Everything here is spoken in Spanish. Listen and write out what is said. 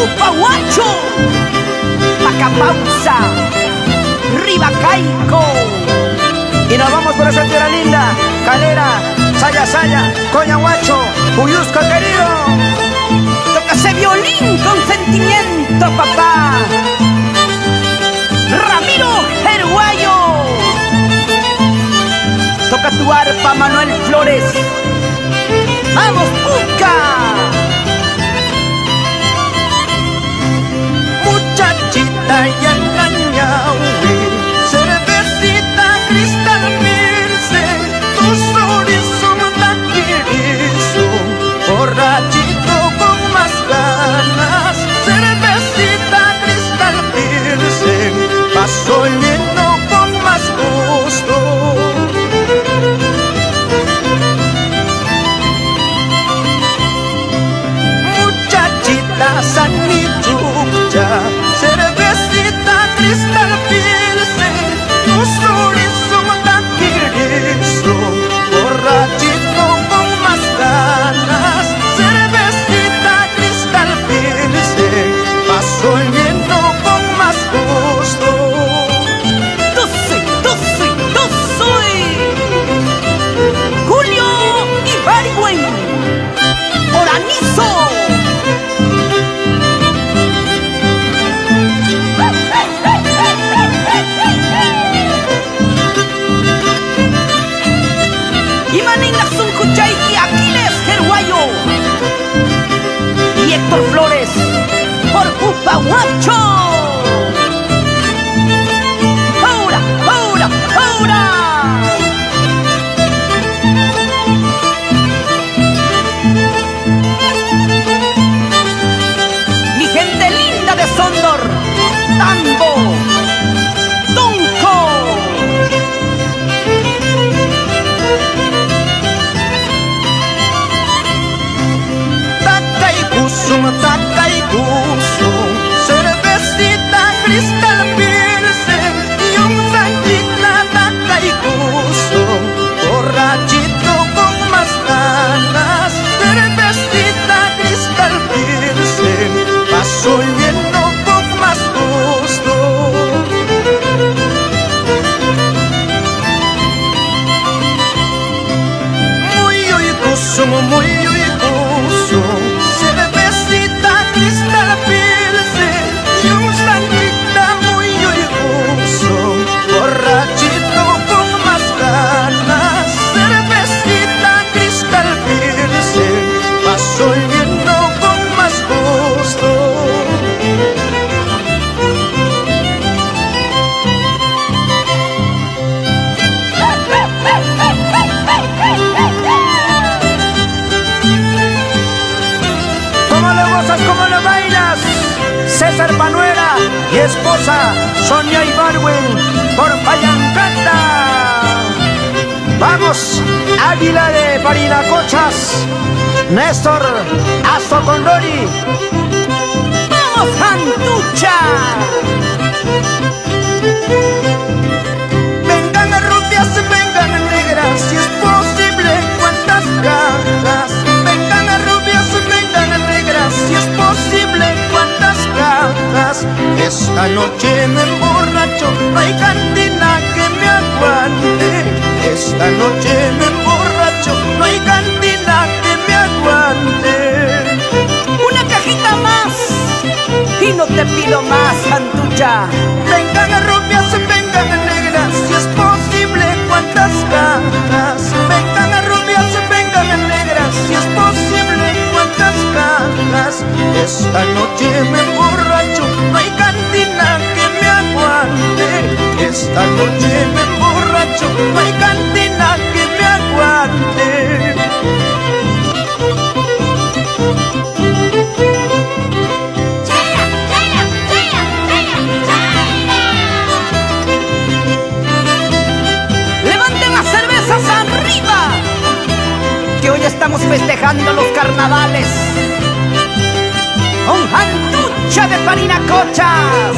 Upahuacho, Macapausa, Ribacaico. Y nos vamos por esa tierra linda, Calera, Saya Saya, Coyahuacho, Uyusco querido. Toca ese violín con sentimiento, papá. Ramiro Jerguayo. Toca tu arpa, Manuel Flores. ¡Vamos, Puca! Muchachita y engañaui, cervecita cristal mirse, tus son taquirizo, borrachito con más ganas, cervecita cristal mirse, paso lleno con más gusto. San Michucha, cervecita cristal pilse, tus son taquirizo, borrachito con más ganas, cervecita cristal pilse, paso lleno con más gusto. Soy Julio Ibarigüen, Oranizo. Aquiles Jerguayo y Héctor Flores por Upahuacho. ¡Ahora, ahora, ahora! Mi gente linda de Sondor, Tambo, Tunco. Taca y gusto, cervecita cristal pilse, y un sanguita taca y gusto, borrachito con más ganas, cervecita cristal pilse, paso lleno con más gusto. Muy oigoso, muy oigoso, cristal pilse y un sanguita muy oigoso, borrachito con más ganas, cervecita cristal pilse, paso lleno con más gusto. ¿Cómo lo bailas? César Panuera y esposa Sonia Ibarwen por Payancata. Vamos, Águila de Parinacochas, Néstor Azo con Lori. ¡Vamos, Jantucha! Vengan rubias, vengan negras, si es posible, cuántas cajas. Vengan rubias, vengan negras, si es posible, cuántas cajas. Esta noche me emborracho, no hay cantina que me aguante. Esta noche me emborracho, no hay cantina que me aguante. Una cajita más y no te pido más, Jantucha. Vengan rubias, vengan negras, si es posible, cuántas cajas. Vengan rubias, vengan negras, si es posible, cuántas cajas. Esta noche me emborracho, no hay cantina que me aguante. Esta noche me emborracho, no hay cantina que me aguante. Levanten las cervezas arriba, que hoy estamos festejando los carnavales con Jantucha de Parinacochas.